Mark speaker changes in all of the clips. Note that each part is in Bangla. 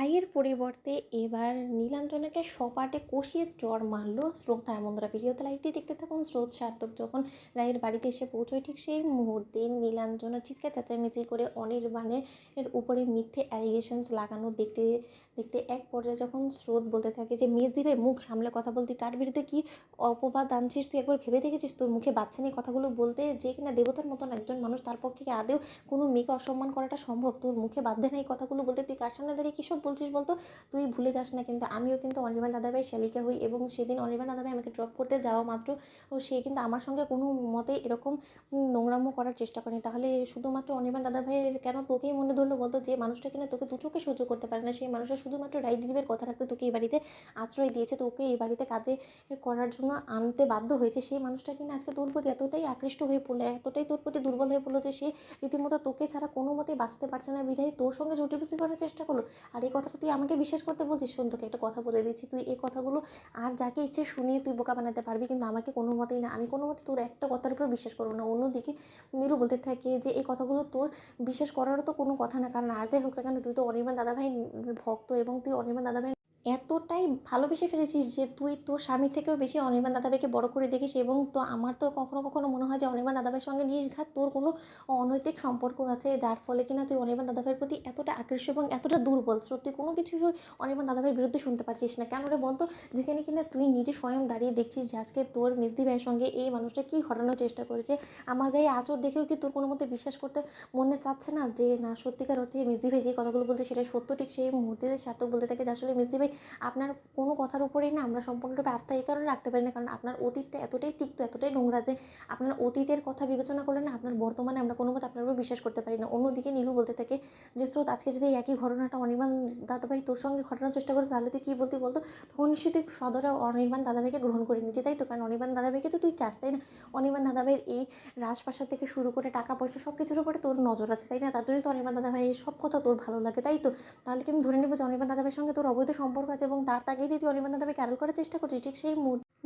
Speaker 1: রায়ের পরিবর্তে এবার নীলাঞ্জনাকে সপাটে কষিয়ে চড় মারল শ্রদ্ধা। বন্ধুরা ভিডিওতে লাইক দিয়ে দেখতে থাকুন। স্রোত সার্থক যখন রায়ের বাড়িতে এসে পৌঁছয় ঠিক সেই মুহূর্তে নীলাঞ্জনা চিৎকার চেঁচামেচি করে অনির্বাণের উপরে মিথ্যে অ্যালিগেশনস লাগানো দেখতে দেখতে এক পর্যায়ে যখন স্রোত বলতে থাকে যে মেজদি ভাই মুখ সামলে কথা বলতে, কার বিরুদ্ধে কি অপবাদ আনছিস তুই একবার ভেবে দেখেছিস? তোর মুখে বাচ্চা নিয়ে কথাগুলো বলতে, যে কিনা দেবতার মতন একজন মানুষ, তার পক্ষে কি আদেও কোনো মেয়েকে অসম্মান করাটা সম্ভব? তোর মুখে বাধ্যে না এই কথাগুলো বলতে, তুই কার সামনে দাঁড়িয়ে কী সব বলছিস বলতো? তুই ভুলে যাস না কিন্তু আমিও কিন্তু অনির্বাণ দাদাভাই শালিকা হই, এবং সেদিন অনির্বাণ দাদাভাই আমাকে ড্রপ করতে যাওয়া মাত্র সে কিন্তু আমার সঙ্গে কোনো মতে এরকম নোংরামো করার চেষ্টা করেনি। তাহলে শুধুমাত্র অনির্বাণ দাদাভাইয়ের কেন তোকেই মনে ধরলো বলতো? যে মানুষটা কিনা তোকে দু চোখে সহ্য করতে পারে না, সেই মানুষটা শুধুমাত্র রায় দিদিবের কথা রাখতে তোকে এই বাড়িতে আশ্রয় দিয়েছে, তোকে এই বাড়িতে কাজে করার জন্য আনতে বাধ্য হয়েছে, সেই মানুষটা কিনা আজকে তোর প্রতি এতটাই আকৃষ্ট হয়ে পড়লো, এতটাই তোর প্রতি দুর্বল হয়ে পড়লো যে সে রীতিমতো তোকে ছাড়া কোনো মতেই বাঁচতে পারছে না, বিধায় তোর সঙ্গে জটিপুষি করার চেষ্টা করলো। আর এই কথাটা তুই আমাকে বিশ্বাস করতে বলছিস? শোন, তোকে একটা কথা বলে দিচ্ছি, তুই এই কথাগুলো আর যাকে ইচ্ছে শুনিয়ে তুই বোকা বানাতে পারবি, কিন্তু আমাকে কোনো মতেই না। আমি কোনো মতে তোর একটা কথার উপরে বিশ্বাস করবো না। অন্যদিকে নীরু বলতে থাকে যে এই কথাগুলো তোর বিশ্বাস করারও তো কোনো কথা না, কারণ আর যাই হোক না কেন তুই তো অনির্বাণ দাদাভাই ভক্ত, এবং তুই অনির্বাণ দাদাভাই এতটাই ভালোবেসে ফেলেছিস যে তুই তোর স্বামীর থেকেও বেশি অনির্বাণ দাদাভাইকে বড় করে দেখিস। এবং তো আমার তো কখনো কখনো মনে হয় যে অনির্বাণ দাদাভাইয়ের সঙ্গে নির্ঘাত তোর কোনো অনৈতিক সম্পর্ক আছে, যার ফলে কিনা তুই অনির্বাণ দাদাভাইয়ের প্রতি এতটা আকৃষ্ট এবং এতটা দুর্বল। সত্যি কোনো কিছু অনির্বাণ দাদাভাইয়ের বিরুদ্ধে শুনতে পারছিস না কেন রে বলতো? যেখানে কিনা তুই নিজে স্বয়ং দাঁড়িয়ে দেখছিস যে আজকে তোর মেজদি ভাইয়ের সঙ্গে এই মানুষটা কী ঘটানোর চেষ্টা করেছে। আমার গায়ে আঁচড় দেখেও কি তোর কোনো মতে বিশ্বাস করতে মনে চাচ্ছে না যে না, সত্যিকার অর্থে মেজদি ভাই যে কথাগুলো বলছে সেটা সত্য? ঠিক সেই মুহূর্তে সার্থক বলতে থাকে যে আসলে মেজদি ভাই আপনার কোনো কথার উপরেই না আমরা সম্পূর্ণরূপে আস্থা এই কারণে রাখতে পারি না, কারণ আপনার অতীতটা এতটাই তিক্ত, এতটাই নোংরা যে আপনার অতীতের কথা বিবেচনা করলে না আপনার বর্তমানে আমরা কোনো মতে আপনার উপর বিশ্বাস করতে পারি না। অন্যদিকে নীলু বলতে থাকে যে স্রোত, আজকে যদি একই ঘটনাটা অনির্বাণ দাদাভাই তোর সঙ্গে ঘটানোর চেষ্টা করে তাহলে তুই কী বলতে বলতো? তখন নিশ্চয়ই তুই সদরে অনির্বাণ দাদাভাইকে গ্রহণ করে নিতে, তাই তো? কারণ অনির্বাণ দাদাভাইকে তো তুই চাস, তাই না? অনির্বাণ দাদাভাইয়ের এই রাজপ্রাসাদ থেকে শুরু করে টাকা পয়সা সব কিছুর উপরে তোর নজর আছে, তাই না? তার জন্যই তো অনির্বাণ দাদাভাই সব কথা তোর ভালো লাগে, তাই তো? তাহলে কি আমি ধরে নেবো যে অনির্বাণ দাদাভাইয়ের সঙ্গে তোর অবৈধ সম্পর্ক আছে, এবং তার তাগিদেই তুই অনির্বাণ দাদাভাইকে আড়াল করার চেষ্টা করছিস? ঠিক সেই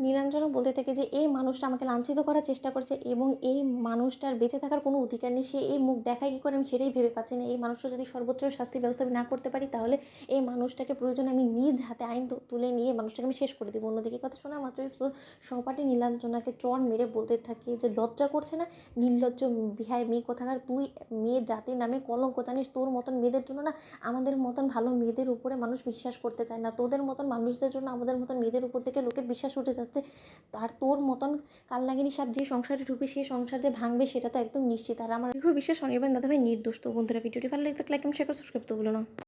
Speaker 1: নীলাঞ্জনা বলতে থাকে যে এই মানুষটা আমাকে লাঞ্ছিত করার চেষ্টা করছে, এবং এই মানুষটার বেঁচে থাকার কোনো অধিকার নেই। সে এই মুখ দেখায় কী করে আমি সেটাই ভেবে পাচ্ছি না। এই মানুষটা যদি সর্বোচ্চ শাস্তির ব্যবস্থা না করতে পারি, তাহলে এই মানুষটাকে প্রয়োজনে আমি নিজ হাতে আইন তুলে নিয়ে মানুষটাকে আমি শেষ করে দেবো। অন্যদিকে কথা শোনা মাত্রই সহপাঠী নীলাঞ্জনাকে চড় মেরে বলতে থাকে যে লজ্জা করছে না? নির্লজ্জ বিহায় মেয়ে কোথাকার, তুই মেয়ে জাতির নামে কলঙ্ক, জানিস? তোর মতন মেয়েদের জন্য না আমাদের মতন ভালো মেয়েদের উপরে মানুষ বিশ্বাস করতে চায় না, তোদের মতন মানুষদের জন্য আমাদের মতন মেয়েদের উপর থেকে লোকের বিশ্বাস উঠে যাচ্ছে। আর তোর মতন কালনাগিনী সাপ যে সংসারে ঢুকবে সেই সংসার যে ভাঙবে সেটা তো একদম নিশ্চিত। আর আমার খুব বিশ্বাস অনির্বাণ দাদাভাই নির্দোষ। তো বন্ধুরা ভিডিওটি ভালো লাগলে লাইক এবং শেয়ার করে সাবস্ক্রাইব করতে ভুলো না।